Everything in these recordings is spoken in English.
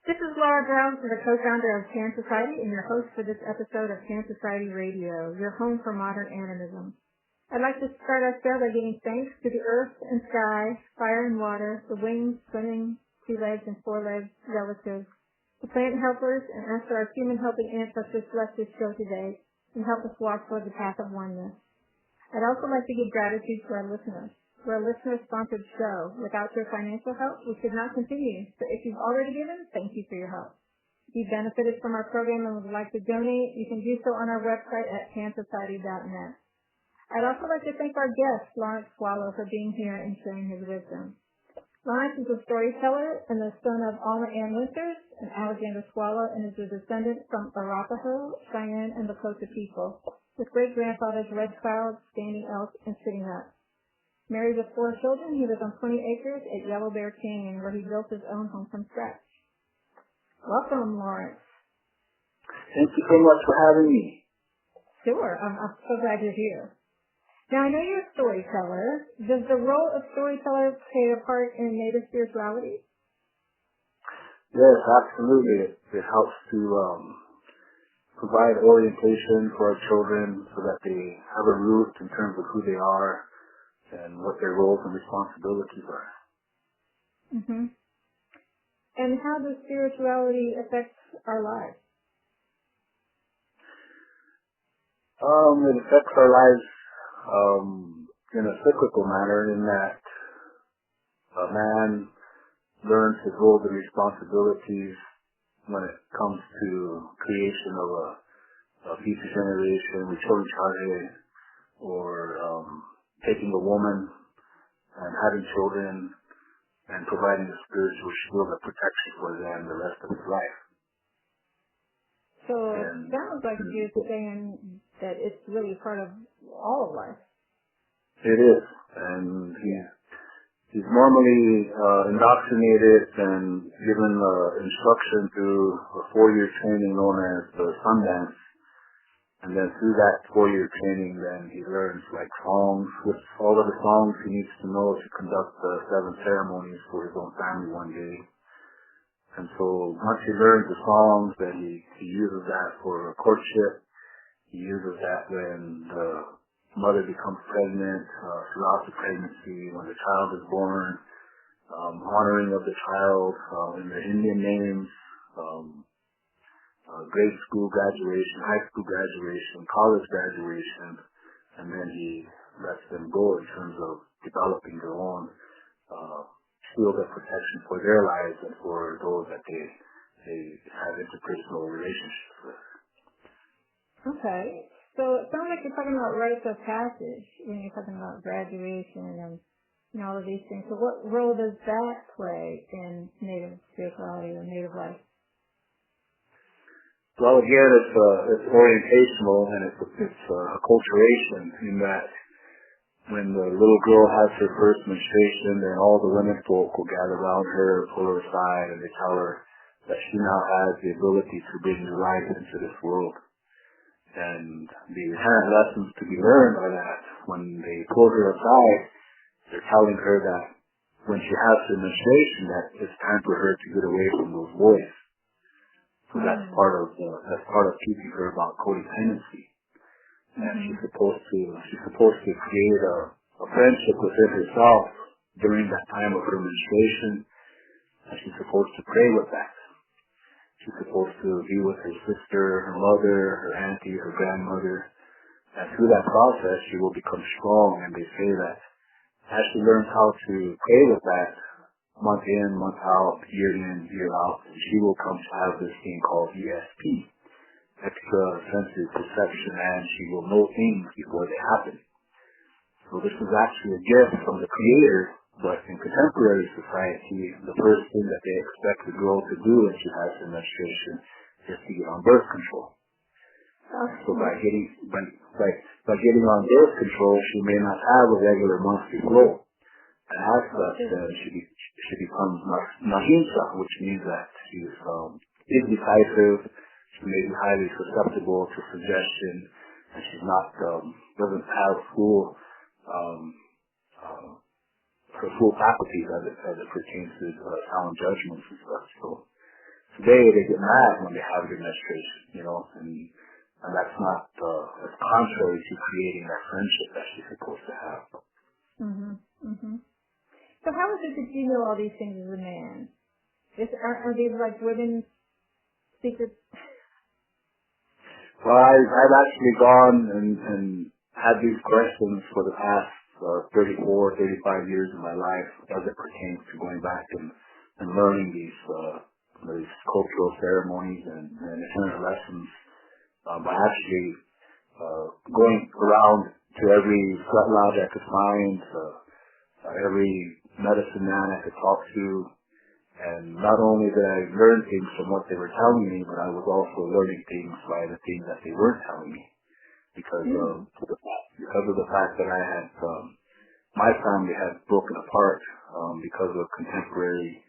This is Laura Brown, the co-founder of Can Society and your host for this episode of Can Society Radio, your home for modern animism. I'd like to start our show by giving thanks to the earth and sky, fire and water, the winged, swimming, 2 legs and 4 legs relatives, the plant helpers, and us our human helping ancestors bless this show today and help us walk toward the path of oneness. I'd also like to give gratitude to our listeners. We're a listener-sponsored show. Without your financial help, we could not continue. So if you've already given, thank you for your help. If you benefited from our program and would like to donate, you can do so on our website at cansociety.net. I'd also like to thank our guest, Lawrence Swallow, for being here and sharing his wisdom. Lawrence is a storyteller and the son of Alma Ann Winters and Alexander Swallow, and is a descendant from Arapaho, Cheyenne, and Lakota people, with great-grandfathers Red Cloud, Standing Elk, and Sitting Up. Married with 4 children, he lives on 20 acres at Yellow Bear Canyon, where he built his own home from scratch. Welcome, Lawrence. Thank you so much for having me. Sure. I'm so glad you're here. Now, I know you're a storyteller. Does the role of storyteller play a part in Native spirituality? Yes, absolutely. It helps to provide orientation for our children so that they have a root in terms of who they are and what their roles and responsibilities are. Mm-hmm. And how does spirituality affect our lives? It affects our lives in a cyclical manner, in that a man learns his roles and responsibilities when it comes to creation of a future generation, recharge, or taking a woman and having children and providing a spiritual shield of protection for them the rest of his life. So it sounds like you're saying that it's really part of all of life. It is. And he's normally indoctrinated and given instruction through a 4-year training known as the Sundance. And then through that 4-year training, then he learns like songs, which all of the songs he needs to know to conduct the 7 ceremonies for his own family one day. And so once he learns the songs, then he uses that for courtship. He uses that when the mother becomes pregnant, throughout the pregnancy, when the child is born, honoring of the child in their Indian names, grade school graduation, high school graduation, college graduation, and then he lets them go in terms of developing their own shield of protection for their lives and for those that they have interpersonal relationships with. Okay. So it sounds like you're talking about rites of passage when you're talking about graduation and all of these things. So what role does that play in Native spirituality or Native life? Well, again, it's orientational, and it's acculturation, in that when the little girl has her first menstruation, then all the women folk will gather around her, pull her aside, and they tell her that she now has the ability to bring new life into this world. And the inherent lessons to be learned are that when they pull her aside, they're telling her that when she has her menstruation, that it's time for her to get away from those boys. So that's part of teaching her about codependency. And she's supposed to create a friendship within herself during that time of her menstruation, and she's supposed to pray with that. She's supposed to be with her sister, her mother, her auntie, her grandmother, and through that process she will become strong. And they say that as she learns how to pray with that, month in, month out, year in, year out, she will come to have this thing called ESP, extra sensory perception, and she will know things before they happen. So this is actually a gift from the Creator, but in contemporary society, the first thing that they expect the girl to do when she has her menstruation is to get on birth control. So by getting on birth control, she may not have a regular monthly flow. And as such, then she becomes nahimsa, which means that she's indecisive. She may be highly susceptible to suggestion, and she's not doesn't have her full faculties as it pertains to sound judgments and stuff. today they get mad when they have their menstruation, and that's not, it's contrary to creating that friendship that she's supposed to have. So how is it that you know all these things as a man? Are these like women's secrets? Well, I've actually gone and had these questions for the past 34, 35 years of my life as it pertains to going back and learning these cultural ceremonies and inherent lessons by actually going around to every sweat lodge I could find, every medicine man I could talk to, and not only did I learn things from what they were telling me, but I was also learning things by the things that they weren't telling me, because of the fact that I had my family had broken apart because of contemporary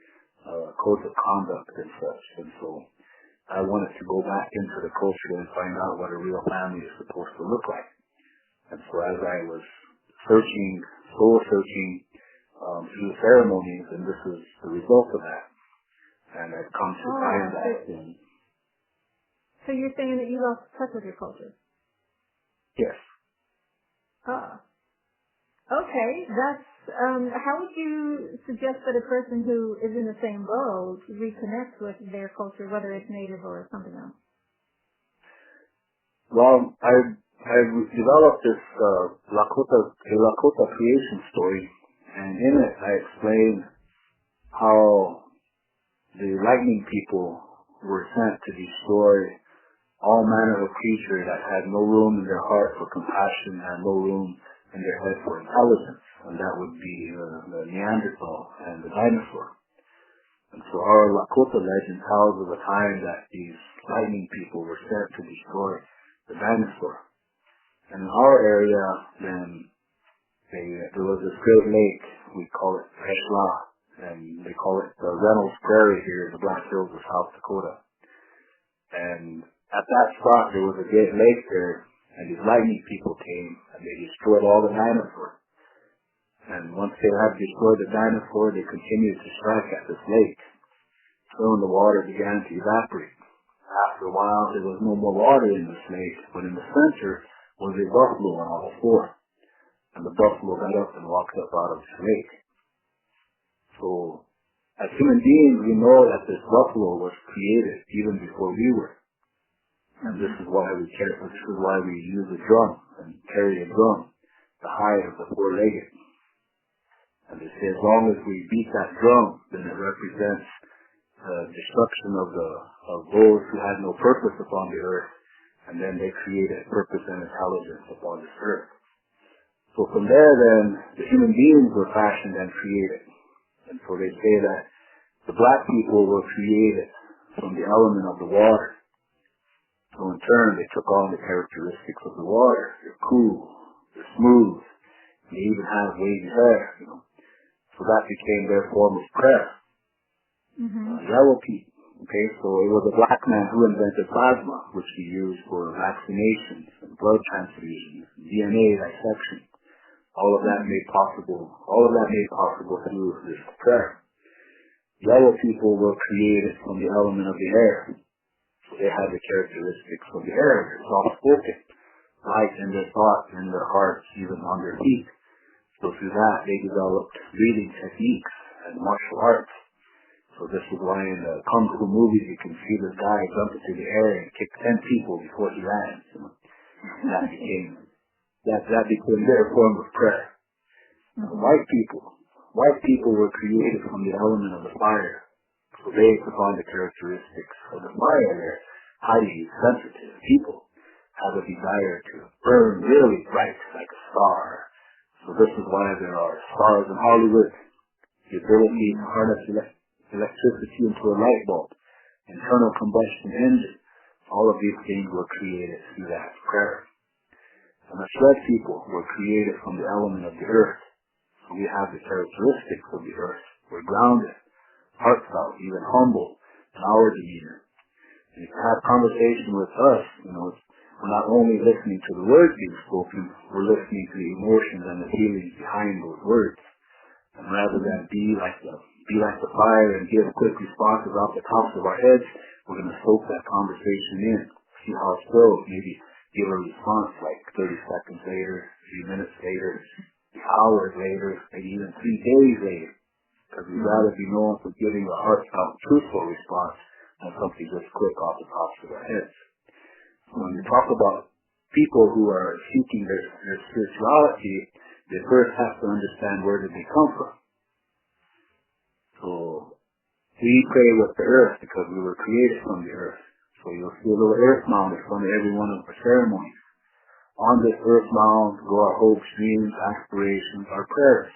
codes of conduct and such, and so I wanted to go back into the culture and find out what a real family is supposed to look like. And so as I was soul searching through the ceremonies, and this is the result of that, and I've come to find that. So you're saying that you lost touch with your culture? Yes. Okay, that's, how would you suggest that a person who is in the same boat reconnect with their culture, whether it's native or something else? Well, I've developed this Lakota creation story, and in it I explain how the lightning people were sent to destroy all manner of creatures that had no room in their heart for compassion and no room in their head for intelligence, and that would be the Neanderthal and the dinosaur. And so our Lakota legend tells of a time that these lightning people were sent to destroy the dinosaur. And in our area, then there was this great lake, we call it Oglala, and they call it the Reynolds Prairie here in the Black Hills of South Dakota. And at that spot, there was a great lake there, and these lightning people came, and they destroyed all the dinosaurs. And once they had destroyed the dinosaur, they continued to strike at this lake. So the water began to evaporate. After a while, there was no more water in this lake, but in the center was a buffalo on all fours. And the buffalo got up and walked up out of the lake. So, as human beings, we know that this buffalo was created even before we were. And this is why we use a drum and carry a drum, the hide of the four-legged. And they say as long as we beat that drum, then it represents the destruction of those who had no purpose upon the earth, and then they created purpose and intelligence upon this earth. So from there then, the human beings were fashioned and created. And so they say that the black people were created from the element of the water. So in turn, they took on the characteristics of the water. They're cool, they're smooth, they even have wavy hair, So that became their form of prayer. Yellow people. Okay, so it was a black man who invented plasma, which we use for vaccinations and blood transfusions, DNA dissection. All of that made possible through this prayer. Yellow people were created from the element of the air. So they had the characteristics of the air. They're soft-spoken, light in their thoughts, in their hearts, even on their feet. So through that, they developed breathing techniques and martial arts. So this is why in the Kung Fu movies you can see this guy jump into the air and kick 10 people before he lands. That became their form of prayer. White people were created from the element of the fire. So they took on the characteristics of the fire. They're highly sensitive people, have a desire to burn really bright like a star. So this is why there are stars in Hollywood. The ability to harness electricity into a light bulb, internal combustion engine. All of these things were created through that prayer. And the Shred people were created from the element of the earth. So we have the characteristics of the earth. We're grounded, heartfelt, even humble in our demeanor. And if you have conversation with us, we're not only listening to the words being spoken, we're listening to the emotions and the feelings behind those words. And rather than be like the be like the fire and give quick responses off the tops of our heads. We're going to soak that conversation in, see how it goes, maybe give a response like 30 seconds later, 3 minutes later, hours later, maybe even 3 days later. Because we'd rather be known for giving a heartfelt, truthful response than something just quick off the tops of our heads. So when you talk about people who are seeking their spirituality, they first have to understand where did they come from. So we pray with the earth because we were created from the earth. So you'll see a little earth mound in front of every one of our ceremonies. On this earth mound go our hopes, dreams, aspirations, our prayers.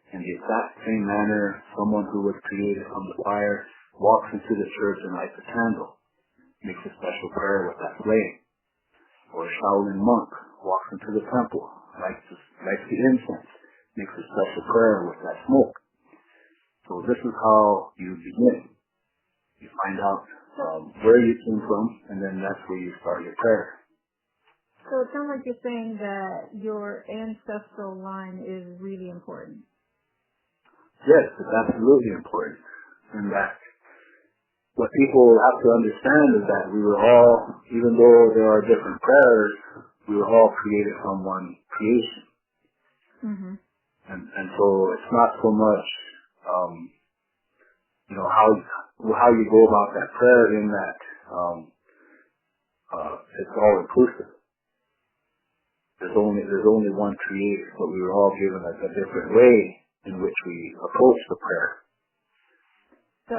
In the exact same manner, someone who was created from the fire walks into the church and lights a candle, makes a special prayer with that flame. Or a Shaolin monk walks into the temple, lights the incense, makes a special prayer with that smoke. So this is how you begin. You find out where you came from, and then that's where you start your prayer. So it sounds like you're saying that your ancestral line is really important. Yes, it's absolutely important. And that what people have to understand is that we were all, even though there are different prayers, we were all created from one creation. Mm-hmm. And so it's not so much, how you go about that prayer in that it's all inclusive. There's only one creator, but we were all given a different way in which we approach the prayer. So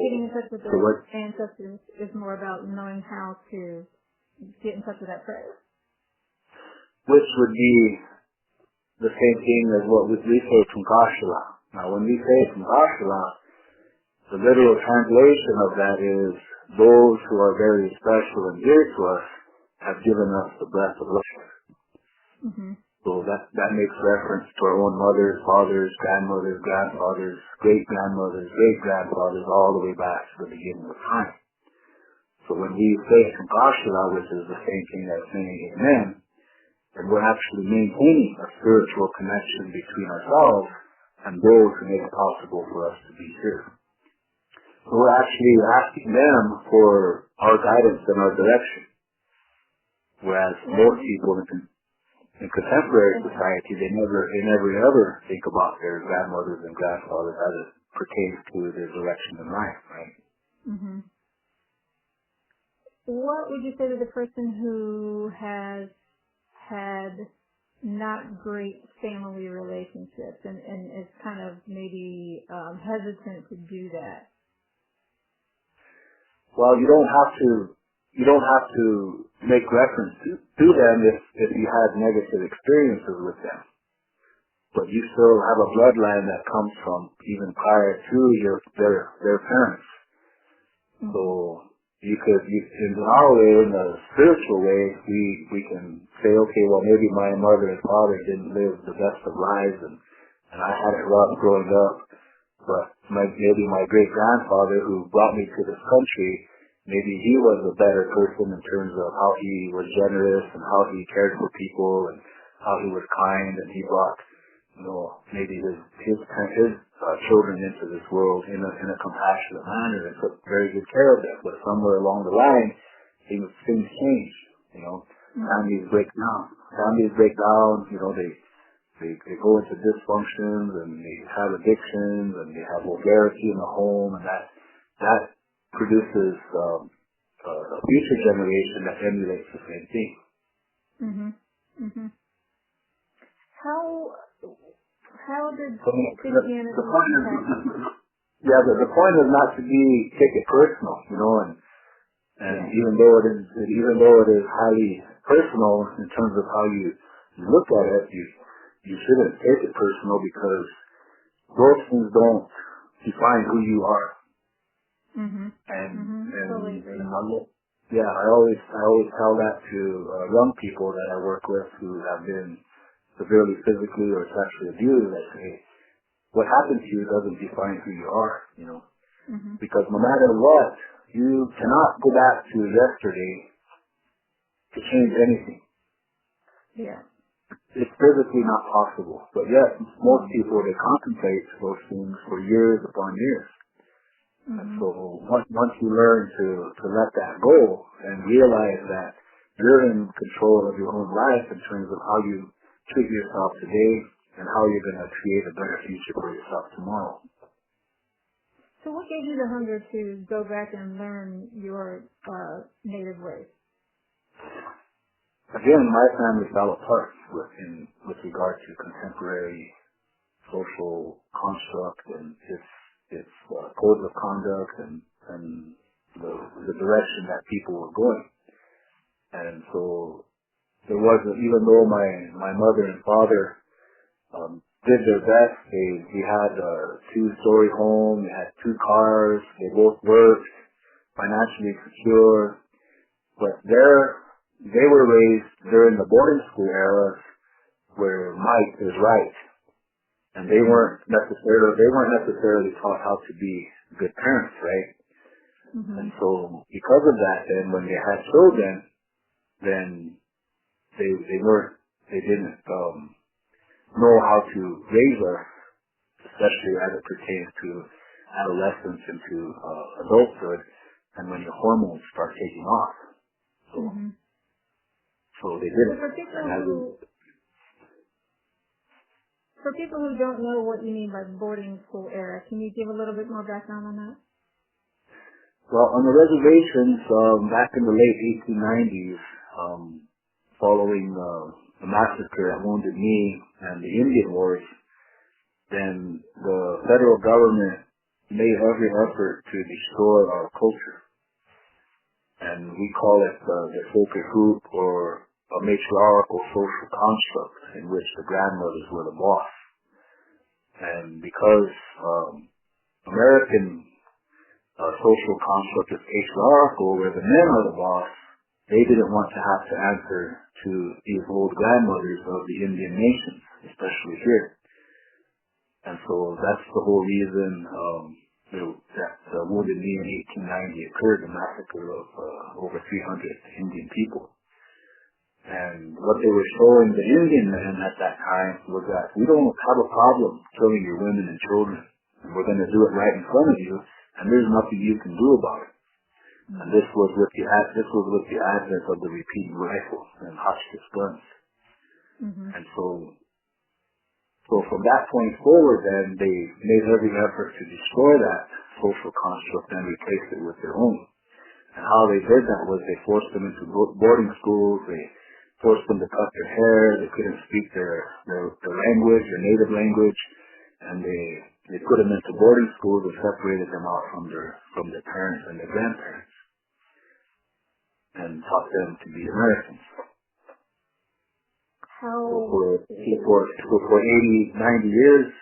getting in touch with the ancestors is more about knowing how to get in touch with that prayer. Which would be the same thing as what we say Tunkashala. Now when we say Tunkashala, the literal translation of that is those who are very special and dear to us have given us the breath of life. Mm-hmm. So that makes reference to our own mothers, fathers, grandmothers, grandfathers, great-grandmothers, great-grandfathers, all the way back to the beginning of time. So when we say Tunkashala, which is the same thing as saying Amen, then we're actually maintaining a spiritual connection between ourselves and those who make it possible for us to be here. So we're actually asking them for our guidance and our direction. Whereas most people in contemporary society, they never ever think about their grandmothers and grandfathers as it pertains to their direction in life, right? Mm-hmm. What would you say to the person who has had not great family relationships and is kind of maybe hesitant to do that? Well, you don't have to make reference to them if you had negative experiences with them. But you still have a bloodline that comes from even prior to their parents. Mm-hmm. So in our way, in the spiritual way, we can say, okay, well maybe my mother and father didn't live the best of lives and I had it rough growing up. But maybe my great-grandfather who brought me to this country, maybe he was a better person in terms of how he was generous and how he cared for people and how he was kind, and he brought, maybe his children into this world in a compassionate manner and took very good care of them. But somewhere along the line, things change. Families break down. They go into dysfunctions and they have addictions and they have vulgarity in the home, and that produces a future generation that emulates the same thing. Mm-hmm. Mm-hmm. How did Christianity the point is not to take it personal, and even though it is highly personal in terms of how you look at it, you shouldn't take it personal because those things don't define who you are. Mm-hmm. I always tell that to young people that I work with who have been severely physically or sexually abused. I say, what happened to you doesn't define who you are, Mm-hmm. Because no matter what, you cannot go back to yesterday to change anything. Yeah. it's physically not possible. But yet, most people, they contemplate those things for years upon years. And so once you learn to let that go and realize that you're in control of your own life in terms of how you treat yourself today and how you're going to create a better future for yourself tomorrow. So what gave you the hunger to go back and learn your native ways? Again, my family fell apart with regard to contemporary social construct and its codes of conduct and the direction that people were going. And so there wasn't, even though my mother and father did their best, we had a 2-story home, they had 2 cars, they both worked, financially secure, but they were raised during the boarding school era where might is right, and they weren't necessarily taught how to be good parents, right? And so because of that, then when they had children, then they didn't know how to raise us, especially as it pertains to adolescence into adulthood, and when your hormones start taking off. So they didn't. For people who don't know what you mean by boarding school era, can you give a little bit more background on that? Well, on the reservations, back in the late 1890s, following the massacre at Wounded Knee and the Indian Wars, then the federal government made every effort to destroy our culture. And we call it the sacred group, or a matriarchal social construct in which the grandmothers were the boss. And because American social construct is patriarchal, where the men are the boss, they didn't want to have to answer to these old grandmothers of the Indian nations, especially here. And so that's the whole reason that Wounded Knee in 1890 occurred, the massacre of over 300 Indian people. And what they were showing the Indian men at that time was that we don't have a problem killing your women and children, and we're going to do it right in front of you, and there's nothing you can do about it. And this was with the advent of the repeating rifle and Hotchkiss guns. And so from that point forward, then they made every effort to destroy that social construct and replace it with their own. And how they did that was they forced them into boarding schools. They forced them to cut their hair. They couldn't speak their language, their native language, and they put them into boarding schools and separated them out from their parents and their grandparents, and taught them to be Americans. So for 80, 90 years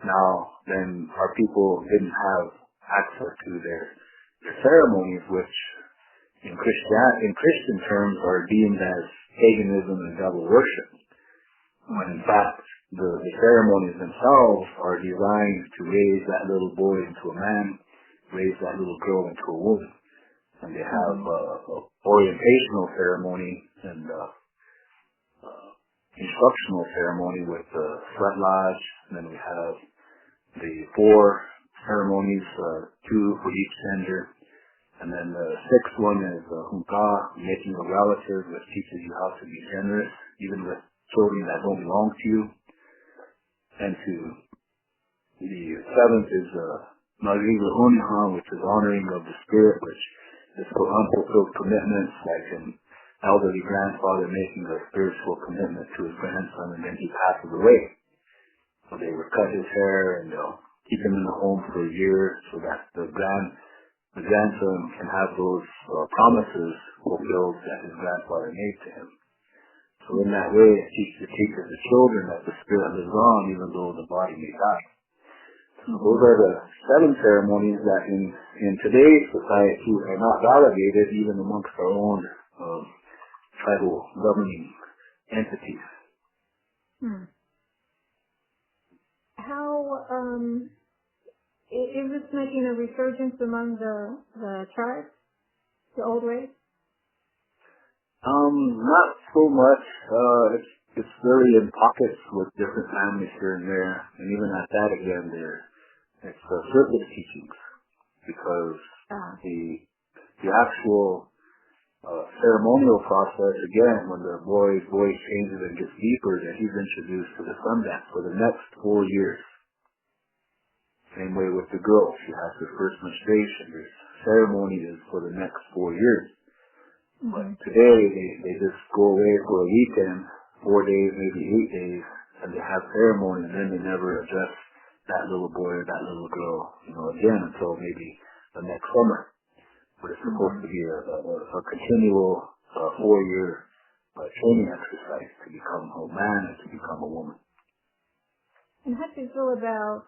now, then our people didn't have access to their ceremonies, which in Christian terms are deemed as paganism and devil worship, when in fact the ceremonies themselves are designed to raise that little boy into a man, raise that little girl into a woman. And they have a orientational ceremony and instructional ceremony with the sweat lodge, and then we have the 4 ceremonies, 2 for each gender, and then the 6th one is hunka, making a relative, which teaches you how to be generous, even with children that don't belong to you. And the 7th is Mariga Unihan, which is honoring of the spirit, which is for unfulfilled commitments, like an elderly grandfather making a spiritual commitment to his grandson, and then he passes away. So they would cut his hair and they'll keep him in the home for a year so that the grandson can have those promises fulfilled that his grandfather made to him. So in that way, it teaches the children that the spirit lives on even though the body may die. So those are the 7 ceremonies that in today's society are not validated even amongst our own tribal governing entities. How is this making a resurgence among the tribes, the old ways? Not so much. it's really in pockets with different families here and there, and even at that again, it's surface teachings, because the actual ceremonial process, again, when the boy's voice changes and gets deeper, then he's introduced to the Sundance for the next 4 years. Same way with the girl. She has her first menstruation. There's ceremonies for the next 4 years. Mm-hmm. But today, they just go away for a weekend, 4 days, maybe 8 days, and they have ceremony, and then they never address that little boy or that little girl, again until maybe the next summer. But it's supposed to be a continual 4-year training exercise to become a man and to become a woman. And how do you feel about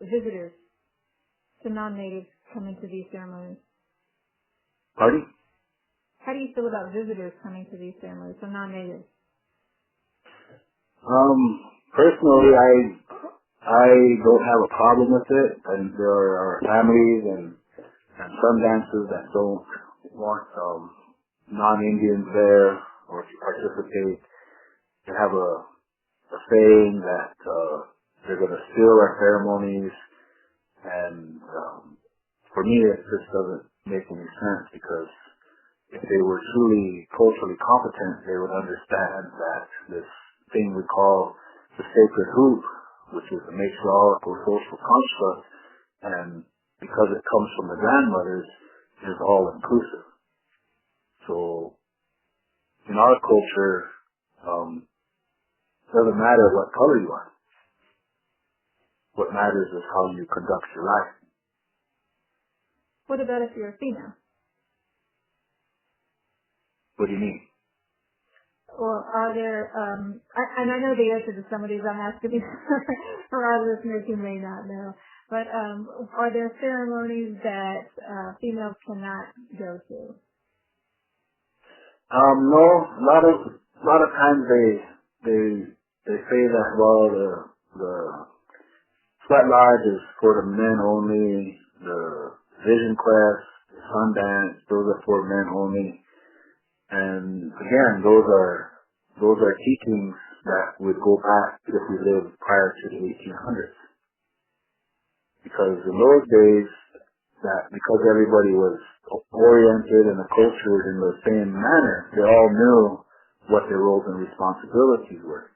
visitors to non-natives coming to these ceremonies? Pardon? How do you feel about visitors coming to these ceremonies, so non-natives? Personally, I don't have a problem with it, and there are families and Sundances that don't want non-Indians there or to participate. They have a saying that they're going to steal our ceremonies, and for me it just doesn't make any sense, because if they were truly culturally competent, they would understand that this thing we call the sacred hoop, which is a matriarchal social construct, and because it comes from the grandmothers, is all inclusive. So in our culture, it doesn't matter what color you are. What matters is how you conduct your life. What about if you're a female? What do you mean? Well, are there, and I know the answer to some of these, I'm asking for our listeners who may not know, but are there ceremonies that females cannot go to? No, a lot of times they say that, well, the sweat lodge is for the men only, the vision quest, the Sundance, those are for men only. And again, those are teachings that would go back if we lived prior to the 1800s. Because in those days, because everybody was oriented and the culture was in the same manner, they all knew what their roles and responsibilities were.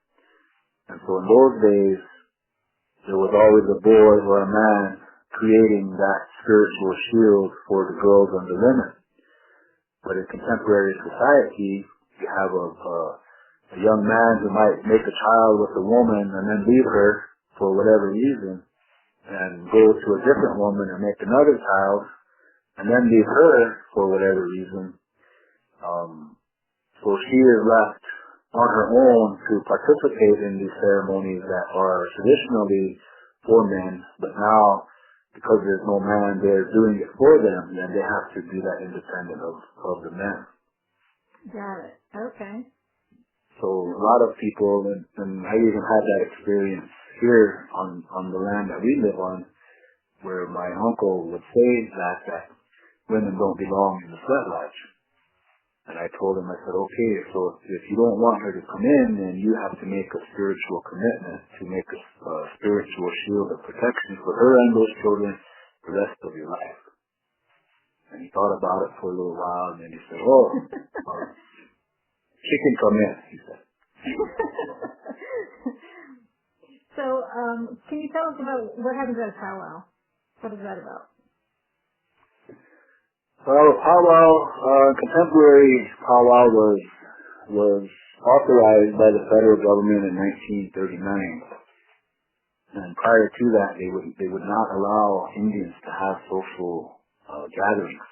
And so in those days, there was always a boy or a man creating that spiritual shield for the girls and the women. But in contemporary society, you have a young man who might make a child with a woman and then leave her for whatever reason, and go to a different woman and make another child, and then leave her for whatever reason. So she is left on her own to participate in these ceremonies that are traditionally for men, but now, because there's no man there doing it for them, then they have to do that independent of the men. Got it. Okay. So a lot of people, and I even had that experience here on the land that we live on, where my uncle would say that women don't belong in the sweat lodge. And I told him, I said, okay, so if you don't want her to come in, then you have to make a spiritual commitment to make a spiritual shield of protection for her and those children the rest of your life. And he thought about it for a little while, and then he said, she can come in, he said. So, can you tell us about what happens at a powwow? What is that about? Well, contemporary powwow was authorized by the federal government in 1939. And prior to that, they would not allow Indians to have social gatherings.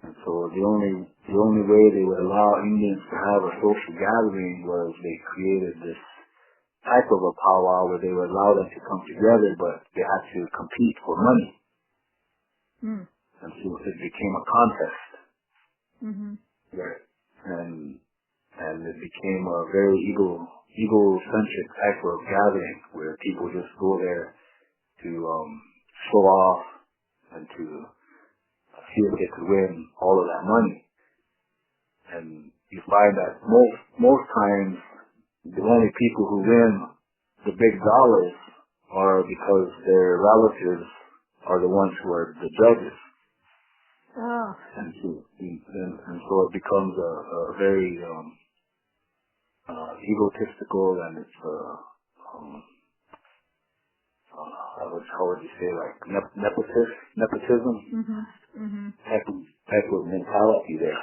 And so the only way they would allow Indians to have a social gathering was they created this type of a powwow where they would allow them to come together, but they had to compete for money. Mm. And so it became a contest. Mm-hmm. And it became a very egocentric type of gathering where people just go there to show off and to see if they could win all of that money. And you find that most times the only people who win the big dollars are because their relatives are the ones who are the judges. Oh. And so it becomes a very egotistical, and it's how would you say, like nepotism type of mentality there.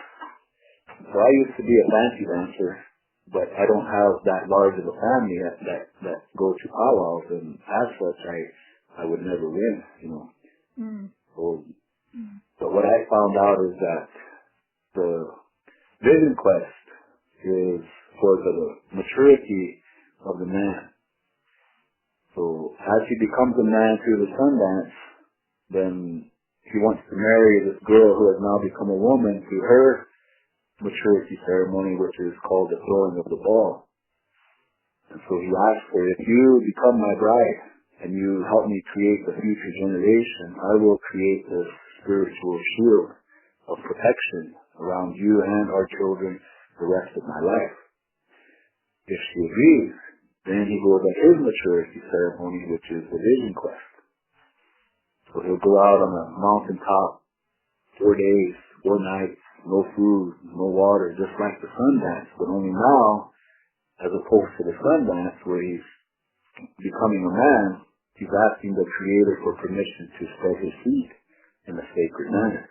So I used to be a fancy dancer, but I don't have that large of a family that go to powwows, and as such, I would never win, you know. So, but what I found out is that the vision quest is for the maturity of the man. So as he becomes a man through the Sundance, then he wants to marry this girl who has now become a woman through her maturity ceremony, which is called the throwing of the ball. And so he asks her, if you become my bride and you help me create the future generation, I will create this spiritual shield of protection around you and our children the rest of my life. If she agrees, then he goes at his maturity ceremony, which is the vision quest. So he'll go out on a mountaintop, 4 days, 4 nights, no food, no water, just like the Sundance, but only now, as opposed to the Sundance, where he's becoming a man, he's asking the Creator for permission to spread his seed in a sacred manner.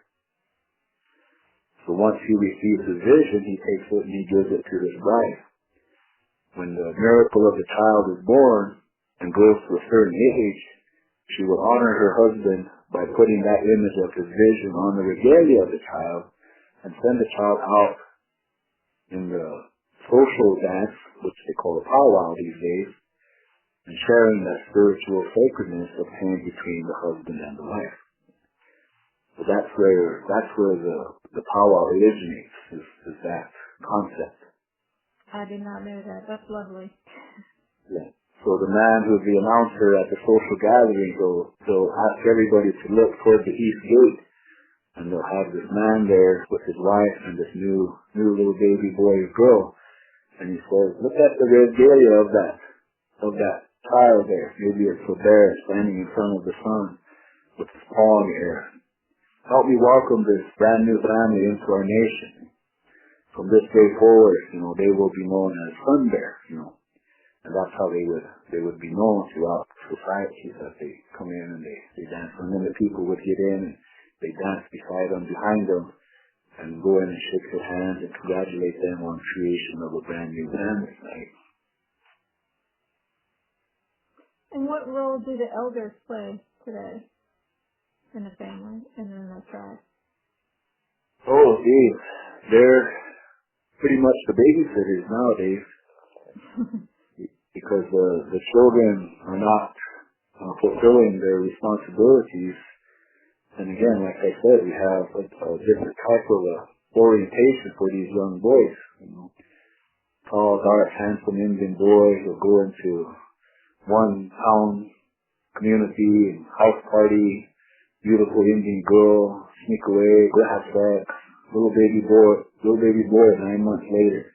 So once he receives his vision, he takes it and he gives it to his bride. When the miracle of the child is born and grows to a certain age, she will honor her husband by putting that image of his vision on the regalia of the child and send the child out in the social dance, which they call a powwow these days, and sharing that spiritual sacredness of hand between the husband and the wife. So that's where the powwow originates, is that concept. I did not know that. That's lovely. Yeah. So the man who's the announcer at the social gathering, they'll ask everybody to look toward the east gate, and they'll have this man there with his wife and this new little baby boy or girl, and he says, look at the regalia of that child there. Maybe it's a bear standing in front of the sun with his paw in the air. Help me welcome this brand new family into our nation. From this day forward, they will be known as Sun Bear, and that's how they would be known throughout society, that they come in and they dance, and then the people would get in and they dance beside them, behind them, and go in and shake their hands and congratulate them on creation of a brand new family. Right? And what role do the elders play today in the family and in the tribe? Oh, geez. They're pretty much the babysitters nowadays, because the children are not fulfilling their responsibilities. And again, like I said, we have a different type of orientation for these young boys. Tall, dark, handsome Indian boys will go into one town community and house party, beautiful Indian girl, sneak away, go have sex. Little baby boy 9 months later.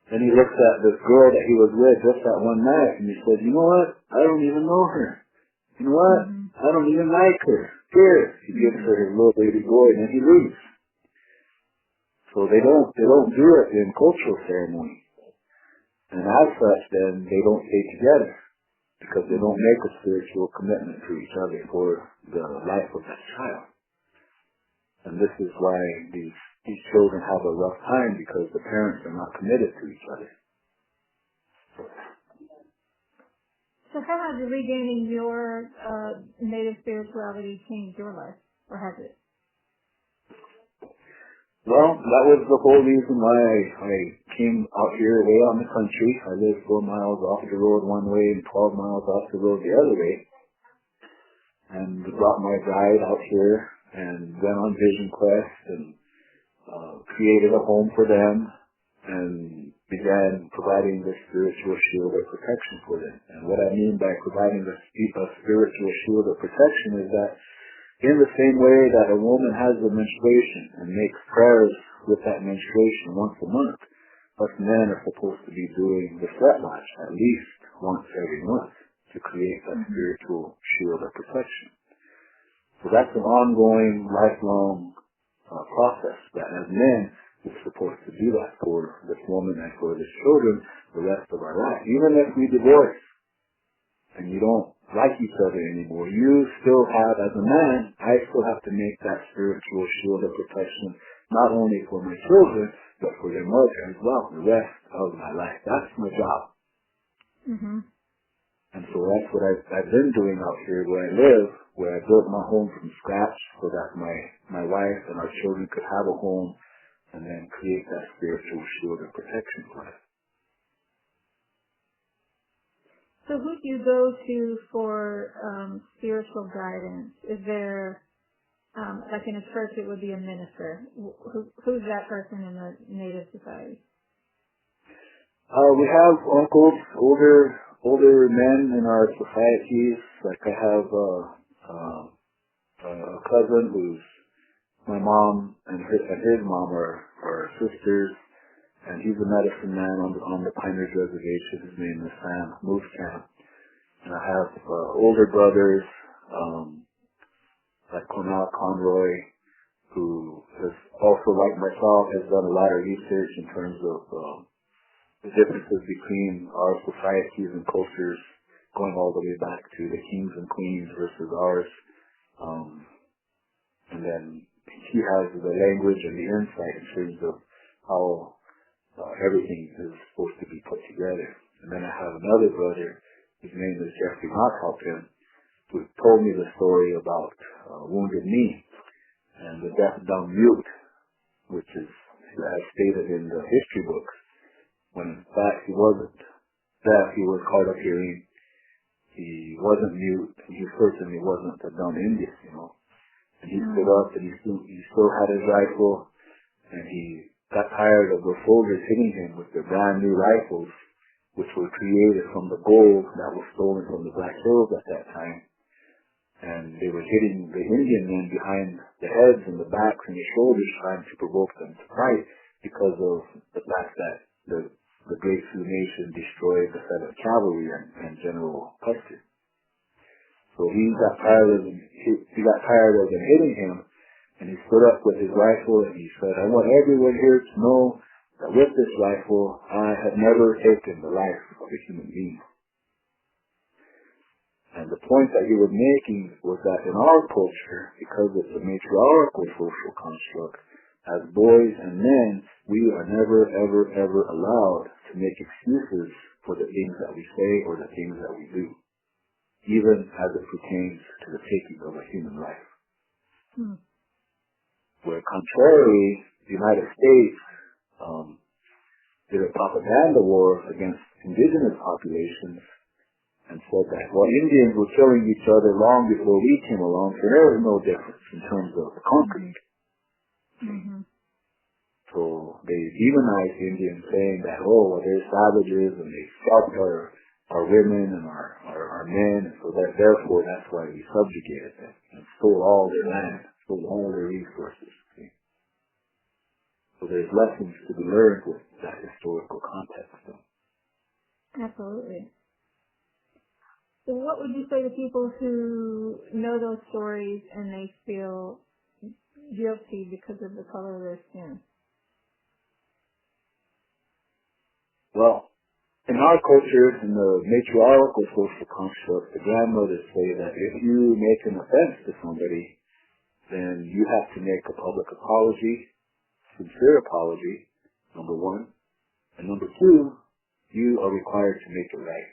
Then he looks at this girl that he was with just that one night, and he says, you know what? I don't even know her. You know what? I don't even like her. Here. He gives her his little baby boy, and then he leaves. So they don't do it in cultural ceremony. And as such, then they don't stay together, because they don't make a spiritual commitment to each other for the life of that child. And this is why these children have a rough time, because the parents are not committed to each other. So how has regaining your native spirituality changed your life, or has it? Well, that was the whole reason why I came out here way out in the country. I live 4 miles off the road one way and 12 miles off the road the other way. And brought my bride out here and went on vision quest and created a home for them and began providing the spiritual shield of protection for them. And what I mean by providing a spiritual shield of protection is that in the same way that a woman has a menstruation and makes prayers with that menstruation once a month, us men are supposed to be doing the sweat lodge at least once every month to create that spiritual shield of protection. So that's an ongoing, lifelong process that as men we're supposed to do that for this woman and for this children the rest of our life. Even if we divorce and you don't like each other anymore, you still have, as a man, I still have to make that spiritual shield of protection not only for my children, but for their mother as well, the rest of my life. That's my job. And so that's what I've been doing out here where I live, where I built my home from scratch so that my wife and our children could have a home and then create that spiritual shield of protection for us. So who do you go to for spiritual guidance? Is there, like in a church, it would be a minister. Who's that person in the Native society? We have uncles, older men in our societies. Like I have a cousin who's my mom and his mom are sisters, and he's a medicine man on the Pine Ridge Reservation. His name is Sam Moose Camp. And I have older brothers like Cornell Conroy, who has also, like myself, has done a lot of research in terms of the differences between our societies and cultures, going all the way back to the kings and queens versus ours. And then he has the language and the insight in terms of how everything is supposed to be put together. And then I have another brother, his name is Jeffrey Markhalpin, who told me the story about Wounded Knee and the deaf dumb mute, which is as stated in the history books, when in fact he wasn't deaf, he was hard of hearing, he wasn't mute, and he certainly wasn't a dumb Indian, And he stood up and he still had his rifle, and he got tired of the soldiers hitting him with their brand new rifles, which were created from the gold that was stolen from the Black Hills at that time. And they were hitting the Indian men behind the heads and the backs and the shoulders, trying to provoke them to fight because of the fact that the great Sioux Nation destroyed the 7th Cavalry and General Custer. So he got tired of them hitting him, and he stood up with his rifle and he said, "I want everyone here to know that with this rifle, I have never taken the life of a human being." And the point that he was making was that in our culture, because it's a matriarchal social construct, as boys and men, we are never, ever, ever allowed to make excuses for the things that we say or the things that we do, even as it pertains to the taking of a human life. Where contrarily, the United States did a propaganda war against indigenous populations and said that, well, Indians were killing each other long before we came along, so there was no difference in terms of the conflict. So they demonized Indians, saying that, oh, well, they're savages and they scalped our women and our men, and so therefore that's why we subjugated them and stole all their land, stole all their resources. Okay? So there's lessons to be learned with that historical context. Absolutely. So what would you say to people who know those stories and they feel guilty because of the color of their skin? Well, in our culture, in the matriarchal social construct, the grandmothers say that if you make an offense to somebody, then you have to make a public apology, sincere apology, number one. And number two, you are required to make it right.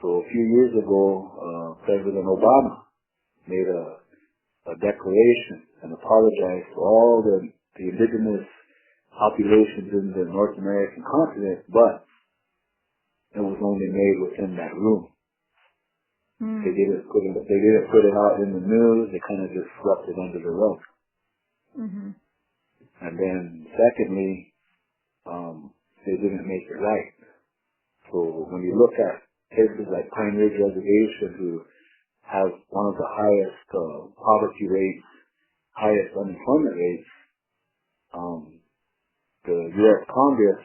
So a few years ago, President Obama made a declaration and apologized to all the indigenous populations in the North American continent, but it was only made within that room. They didn't put it out in the news. They kind of just swept it under the rug. And then secondly, they didn't make it right. So when you look at places like Pine Ridge Reservation, who have one of the highest poverty rates, highest unemployment rates, the U.S. Congress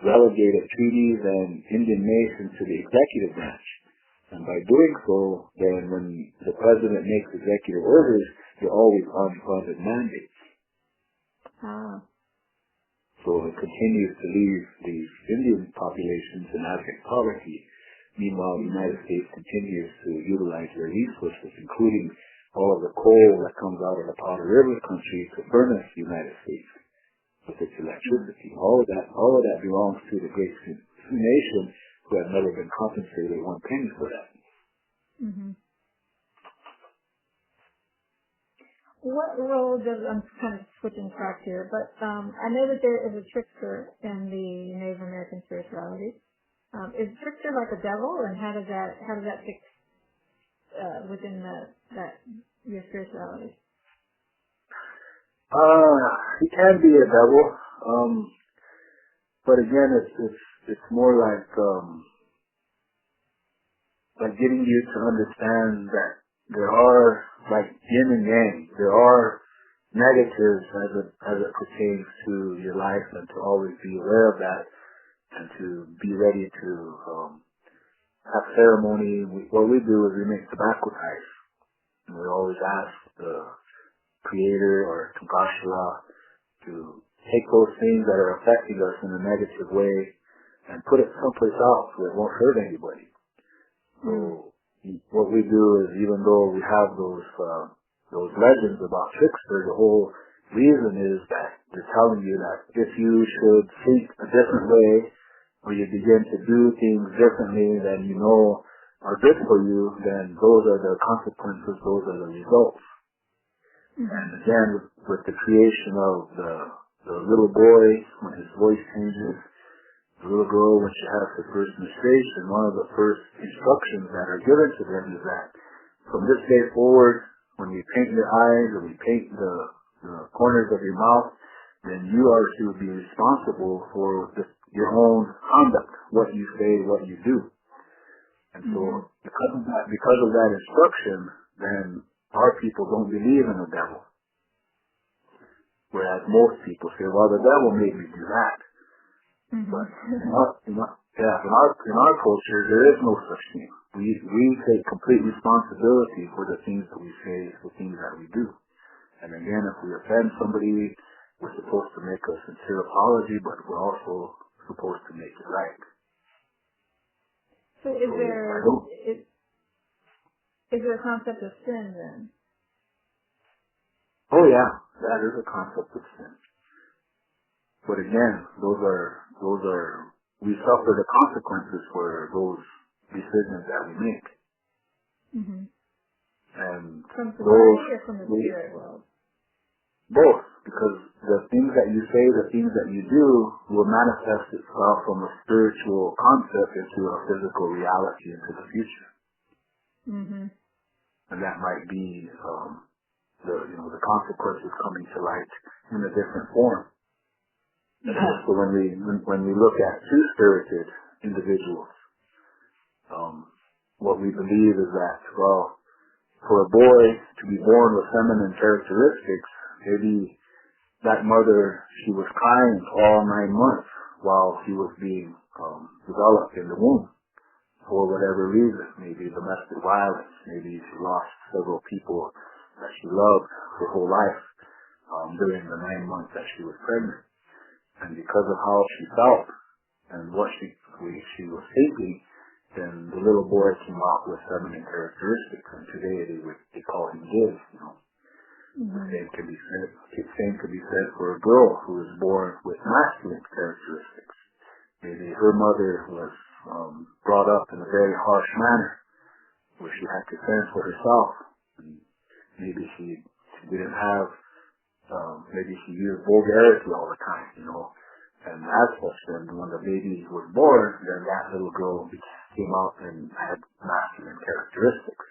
relegated treaties and Indian nations to the executive branch. And by doing so, then when the president makes executive orders, they're always unfunded mandates. Ah. So it continues to leave these Indian populations in abject poverty. Meanwhile, the United States continues to utilize their resources, including all of the coal that comes out of the Powder River country to furnish the United States with its electricity. All of that belongs to the Great Sioux Nation, who have never been compensated one penny for that. Mm-hmm. What role does, I'm kind of switching tracks here, but I know that there is a trickster in the Native American spirituality. Is trickster like a devil, and how does that fit within your spirituality? He can be a devil, but again, it's more like getting you to understand that there are, like yin and yang, there are negatives as it pertains to your life, and to always be aware of that, and to be ready to have ceremony. What we do is we make tobacco ties, and we always ask the Creator or Tunkashila to take those things that are affecting us in a negative way and put it someplace else where it won't hurt anybody. So what we do is, even though we have those legends about Trickster, the whole reason is that they're telling you that if you should think a different way, or you begin to do things differently than you know are good for you, then those are the consequences, those are the results. And again, with the creation of the little boy, when his voice changes, the little girl, when she has her first menstruation, one of the first instructions that are given to them is that from this day forward, when we paint your eyes or we paint the corners of your mouth, then you are to be responsible for your own conduct, what you say, what you do. And so because of that instruction, then our people don't believe in the devil. Whereas most people say, well, the devil made me do that. But in our culture, there is no such thing. We take complete responsibility for the things that we say, the things that we do. And again, if we offend somebody, we're supposed to make a sincere apology, but we're also supposed to make it right. So is there a concept of sin then? Oh yeah, that is a concept of sin. But again, we suffer the consequences for those decisions that we make. Mm-hmm. And from society or from the spirit world? Both, because the things that you say, the things that you do will manifest itself from a spiritual concept into a physical reality into the future. Mm-hmm. And that might be the consequences coming to light in a different form. So when we look at two-spirited individuals, what we believe is that, well, for a boy to be born with feminine characteristics, maybe that mother, she was crying all 9 months while he was being developed in the womb for whatever reason. Maybe domestic violence, maybe she lost several people that she loved her whole life during the 9 months that she was pregnant. And because of how she felt and what she was thinking, then the little boy came out with feminine characteristics. And today they call him Giz, Mm-hmm. The same could be said for a girl who was born with masculine characteristics. Maybe her mother was brought up in a very harsh manner, where she had to fend for herself. And maybe she didn't have. Maybe she used vulgarity all the time, And as such, then when the baby was born, then that little girl came out and had masculine characteristics.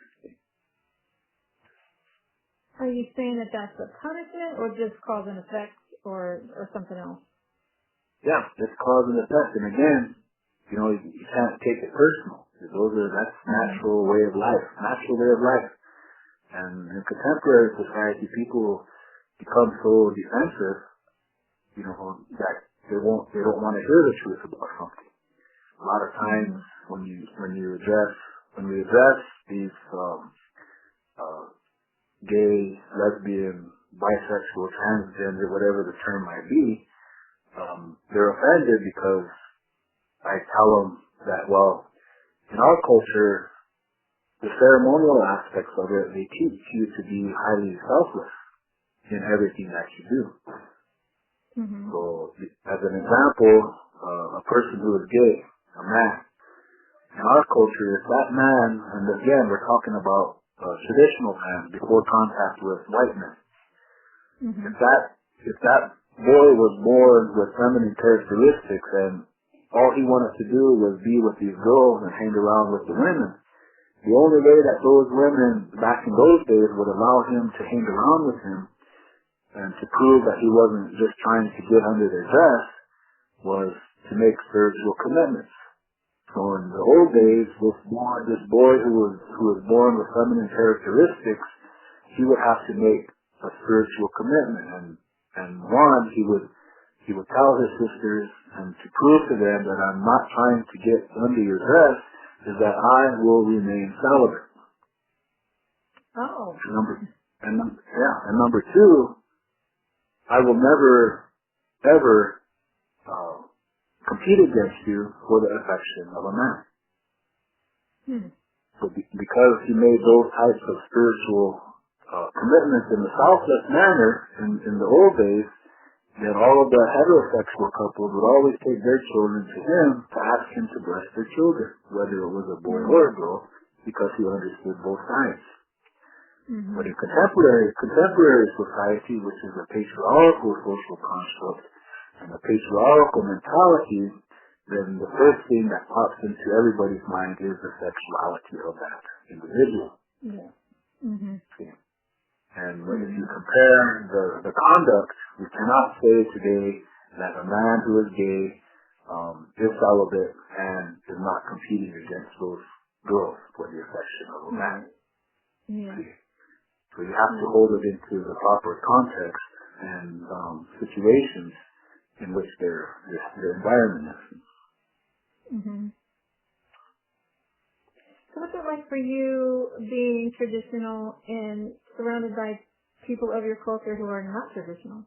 Are you saying that that's a punishment, or just cause and effect, or something else? Yeah, it's cause and effect. And again, you can't take it personal. That's natural way of life. And in contemporary society, people become so defensive, that they don't want to hear the truth about something. A lot of times when we address these gay, lesbian, bisexual, transgender, whatever the term might be, they're offended because I tell them that, well, in our culture, the ceremonial aspects of it, they teach you to be highly selfless in everything that you do. Mm-hmm. So, as an example, a person who is gay, a man, in our culture, if that man, and again, we're talking about traditional man before contact with white men, mm-hmm. if that boy was born with feminine characteristics and all he wanted to do was be with these girls and hang around with the women, the only way that those women back in those days would allow him to hang around with him and to prove that he wasn't just trying to get under their dress was to make spiritual commitments. So in the old days, this boy who was born with feminine characteristics, he would have to make a spiritual commitment, and one, he would tell his sisters, and to prove to them that I'm not trying to get under your dress, is that I will remain celibate. Oh. And number two, I will never, ever compete against you for the affection of a man. Hmm. So because he made those types of spiritual commitments in the selfless manner in the old days, then all of the heterosexual couples would always take their children to him to ask him to bless their children, whether it was a boy or a girl, because he understood both sides. Mm-hmm. But in contemporary society, which is a patriarchal social construct and a patriarchal mentality, then the first thing that pops into everybody's mind is the sexuality of that individual. Yeah. Mm-hmm. See? And if you compare the conduct, we cannot say today that a man who is gay is celibate and is not competing against those girls for the affection of a man. Yeah. So you have to hold it into the proper context and situations in which their environment is. Mm-hmm. So what's it like for you being traditional and surrounded by people of your culture who are not traditional?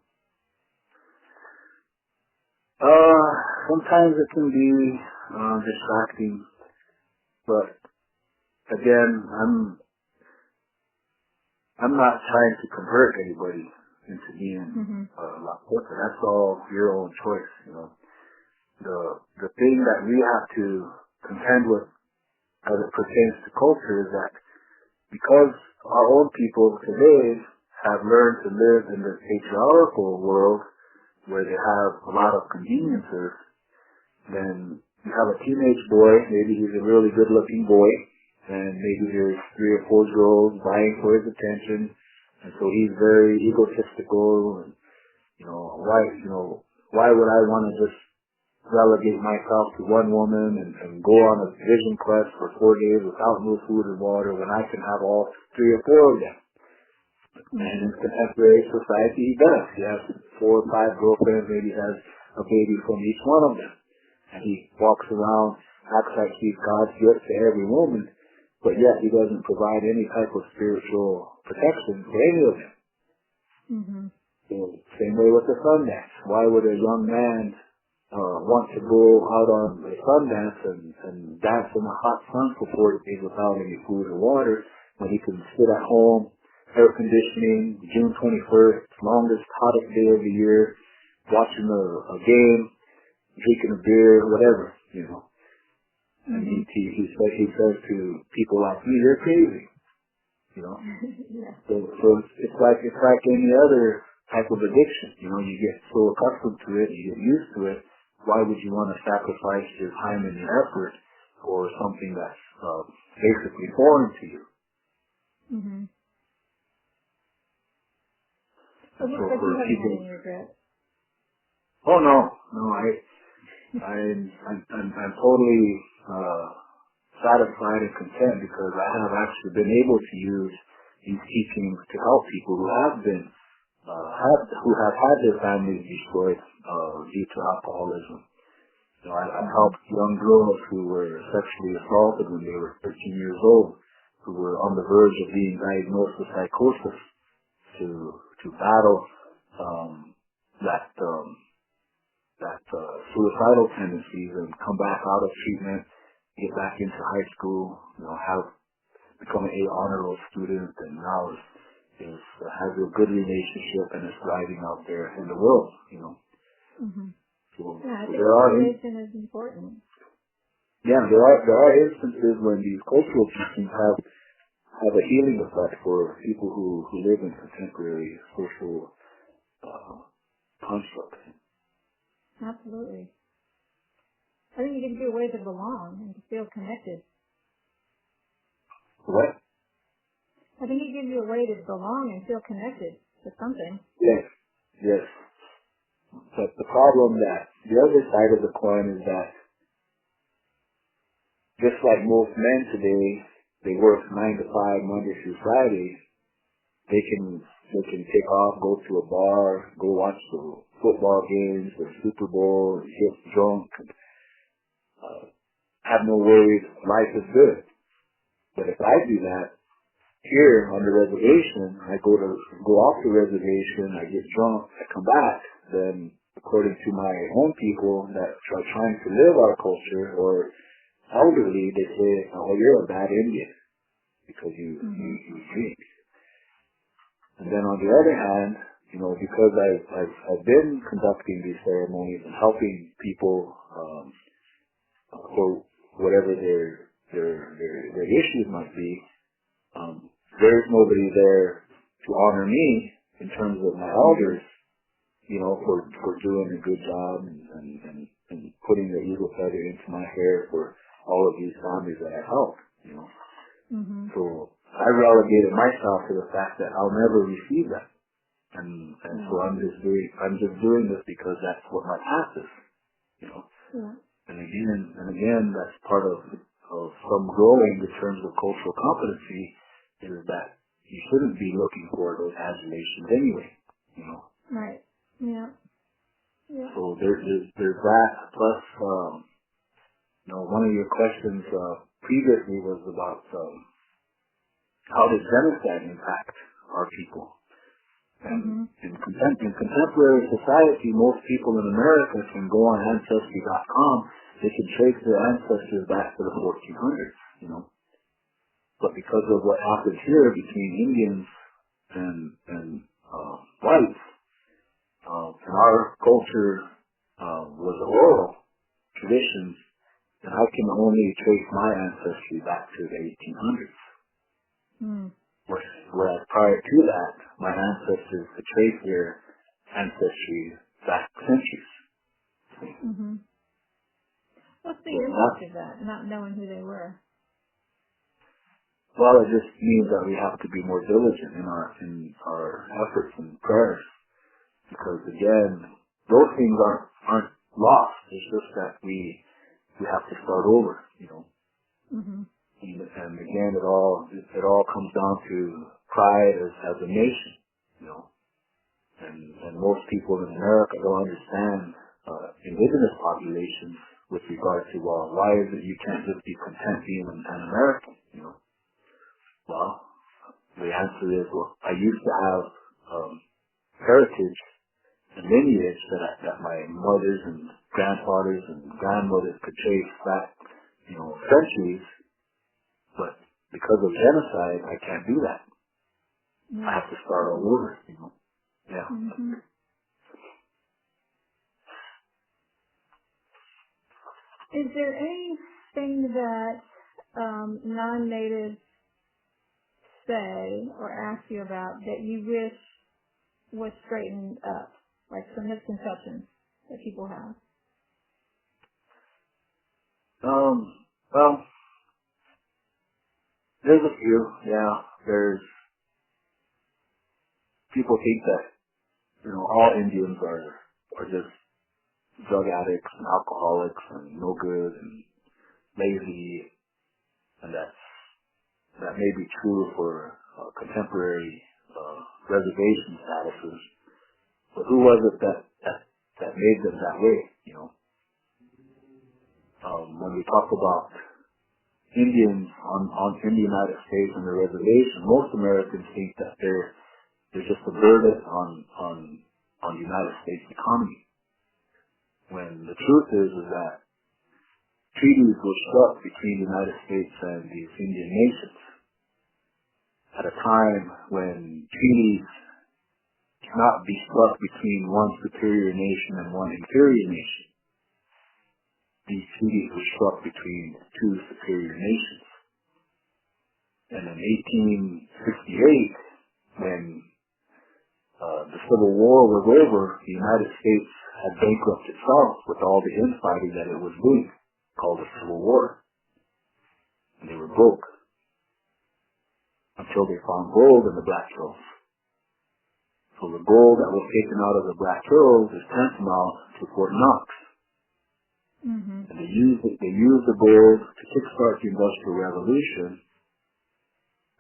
Sometimes it can be distracting, but again, I'm not trying to convert anybody into being Lakota. That's all your own choice, The thing that we have to contend with as it pertains to culture is that because our own people today have learned to live in the patriarchal world where they have a lot of conveniences, then you have a teenage boy, maybe he's a really good looking boy, and maybe there's 3 or 4 girls vying for his attention, and so he's very egotistical, and why would I want to just relegate myself to one woman and go on a vision quest for 4 days without no food or water when I can have all 3 or 4 of them? And in contemporary society, he does. He has 4 or 5 girlfriends, maybe has a baby from each one of them. And he walks around, acts like he's God's gift to every woman, but yet he doesn't provide any type of spiritual protection for any of them. Mm-hmm. So, same way with the Sundance. Why would a young man want to go out on the Sundance and dance in the hot sun for 40 days without any food or water when he can sit at home, air conditioning, June 21st, longest, hottest day of the year, watching a game, drinking a beer, whatever, And he says to people like me, "You're crazy," Yeah. So it's like any other type of addiction. You get so accustomed to it, you get used to it. Why would you want to sacrifice your time and your effort for something that's basically foreign to you? Mm-hmm. So it looks like you haven't had any regrets. Oh no, I'm totally satisfied and content because I have actually been able to use these teachings to help people who have been who have had their families destroyed due to alcoholism. I've helped young girls who were sexually assaulted when they were 13 years old, who were on the verge of being diagnosed with psychosis, to battle that suicidal tendencies and come back out of treatment, get back into high school, become an A honor roll student, and now has a good relationship and is thriving out there in the world. Mm-hmm. So I think there are is important. Yeah, there are instances when these cultural teachings have a healing effect for people who live in contemporary social constructs. Absolutely. I think it gives you a way to belong and to feel connected. What? I think it gives you a way to belong and feel connected to something. Yes. But the other side of the coin is that just like most men today, they work 9 to 5 Monday through Friday. They can take off, go to a bar, go watch the football games, the Super Bowl, and get drunk, and have no worries. Life is good. But if I do that here on the reservation, I go off the reservation, I get drunk, I come back, then according to my own people that are trying to live our culture or elderly, they say, "Oh, you're a bad Indian because you drink." And then on the other hand, because I've been conducting these ceremonies and helping people for whatever their issues might be, there's nobody there to honor me in terms of my elders, for doing a good job and putting the eagle feather into my hair for all of these families that I help, Mm-hmm. So I relegated myself to the fact that I'll never receive that. And so I'm just doing this because that's what my path is, Yeah. And again, that's part of some growing in terms of cultural competency is that you shouldn't be looking for those adulations anyway, Right. Yeah. Yeah. So there's that. Plus, one of your questions previously was about how does genocide impact our people? And in contemporary society, most people in America can go on Ancestry.com. They can trace their ancestors back to the 1400s, But because of what happened here between Indians and whites, and our culture was oral traditions, and I can only trace my ancestry back to the 1800s. Mm. Whereas prior to that, my ancestors could trace their ancestry back centuries. Mm-hmm. What's the impact of that, not knowing who they were? Well, it just means that we have to be more diligent in our efforts and prayers, because again, those things aren't lost. It's just that we have to start over, Mm-hmm. And again, it all comes down to pride as a nation, And most people in America don't understand indigenous populations with regard to, why is it you can't just be content being an American, Well, the answer is, I used to have heritage and lineage that my mothers and grandfathers and grandmothers could trace back, centuries. But because of genocide, I can't do that. Yeah. I have to start all over, Yeah. Mm-hmm. Is there anything that non-natives say or ask you about that you wish was straightened up, like some misconceptions that people have? Well, there's a few, yeah. There's people think that, all Indians are just drug addicts and alcoholics and no good and lazy, and that may be true for contemporary reservation statuses. But who was it that made them that way, you know? When we talk about Indians in the United States and the reservation, most Americans think that they're just a burden on the United States economy. When the truth is that treaties were struck between the United States and these Indian nations at a time when treaties cannot be struck between one superior nation and one inferior nation. These treaties were struck between two superior nations. And in 1868, when the Civil War was over, the United States had bankrupted itself with all the infighting that it was doing, called the Civil War. And they were broke until they found gold in the Black Hills. So the gold that was taken out of the Black Hills is tantamount to Fort Knox. Mm-hmm. And they used the gold to kickstart the Industrial Revolution,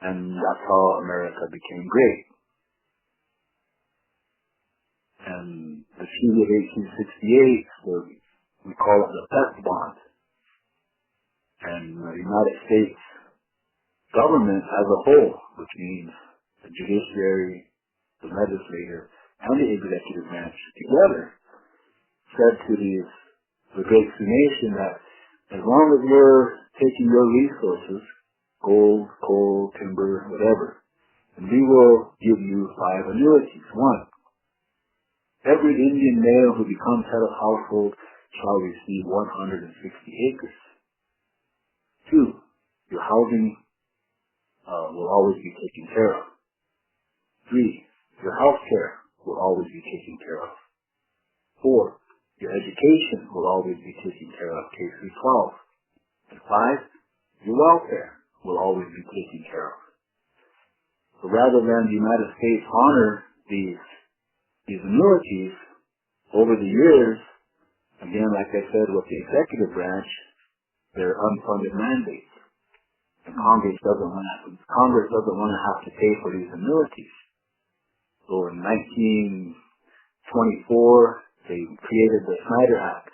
and that's how America became great. And the Treaty of 1868, we call it the Pest Bond. And the United States government as a whole, which means the judiciary, the legislature, and the executive branch together, said to the great Sioux Nation that as long as we're taking your resources, gold, coal, timber, whatever, and we will give you 5 annuities. 1, every Indian male who becomes head of household shall receive 160 acres. 2, your housing will always be taken care of. 3, your health care will always be taken care of. 4, your education will always be taken care of, K through 12. And 5, your welfare will always be taken care of. So rather than the United States honor these annuities over the years, again, like I said, with the executive branch, they're unfunded mandates. And Congress doesn't want to have to pay for these annuities. So in 1924, they created the Snyder Act.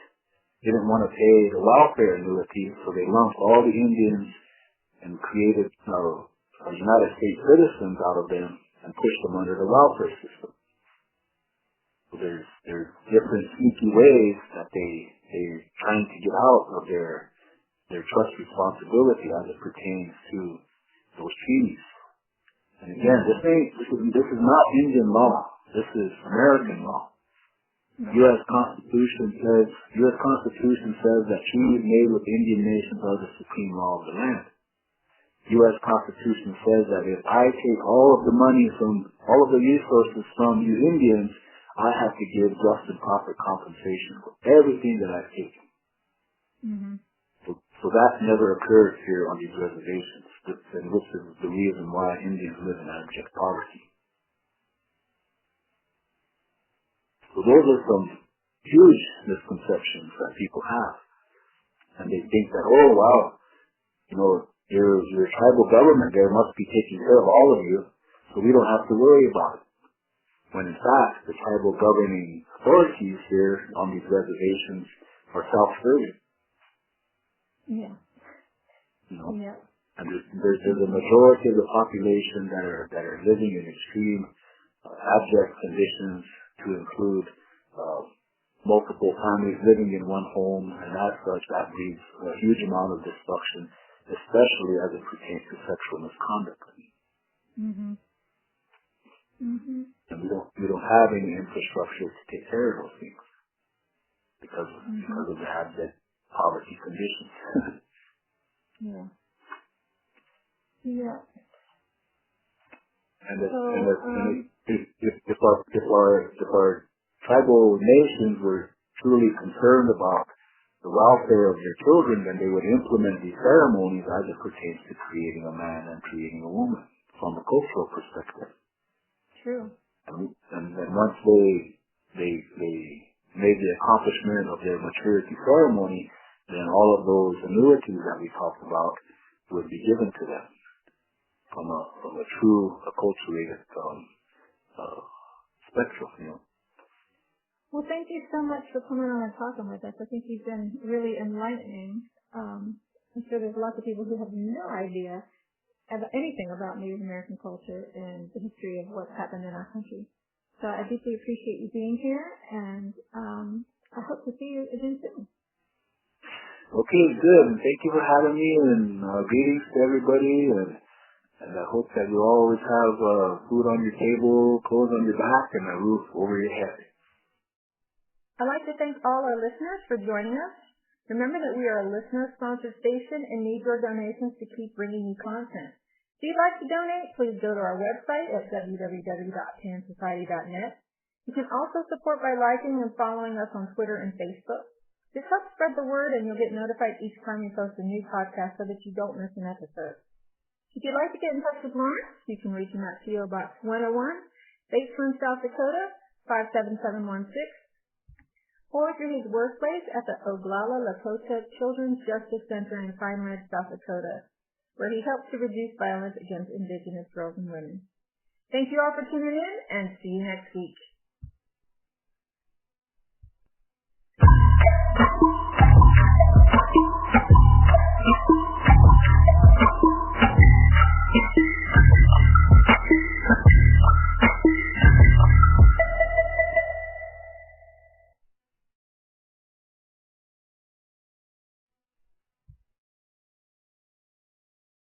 They didn't want to pay the welfare annuities, so they lumped all the Indians and created United States citizens out of them and pushed them under the welfare system. So there's different sneaky ways that they're trying to get out of their trust responsibility as it pertains to those treaties. And again, this is not Indian law. This is American law. U.S. Constitution says that treaties made with Indian nations are the supreme law of the land. U.S. Constitution says that if I take all of the money from all of the resources from you Indians, I have to give just and proper compensation for everything that I've taken. Mm-hmm. So that never occurs here on these reservations, and which is the reason why Indians live in abject poverty. So those are some huge misconceptions that people have. And they think that, oh wow, your tribal government there must be taking care of all of you, so we don't have to worry about it. When in fact, the tribal governing authorities here on these reservations are self-serving. Yeah. Yeah. And there's a majority of the population that are living in extreme abject conditions, to include multiple families living in one home, and as such, that leaves a huge amount of destruction, especially as it pertains to sexual misconduct. Mm-hmm. Mm-hmm. And we don't have any infrastructure to take care of those things because of the abject poverty conditions. Yeah. Yeah. And if our tribal nations were truly concerned about the welfare of their children, then they would implement these ceremonies as it pertains to creating a man and creating a woman from a cultural perspective. True. And then once they made the accomplishment of their maturity ceremony, then all of those annuities that we talked about would be given to them from a true acculturated spectrum. Well, thank you so much for coming on and talking with us. I think you've been really enlightening. I'm sure there's lots of people who have no idea anything about Native American culture and the history of what's happened in our country. So I deeply appreciate you being here, and I hope to see you again soon. Okay, good. And thank you for having me, and greetings to everybody, and I hope that you always have food on your table, clothes on your back, and a roof over your head. I'd like to thank all our listeners for joining us. Remember that we are a listener-sponsored station and need your donations to keep bringing you content. If you'd like to donate, please go to our website at www.pansociety.net. You can also support by liking and following us on Twitter and Facebook. This helps spread the word, and you'll get notified each time we post a new podcast so that you don't miss an episode. If you'd like to get in touch with Lawrence, you can reach him at P.O. Box 101, Batesland, South Dakota, 57716. Or through his workplace at the Oglala, Lakota Children's Justice Center in Pine Ridge, South Dakota, where he helps to reduce violence against Indigenous girls and women. Thank you all for tuning in, and see you next week.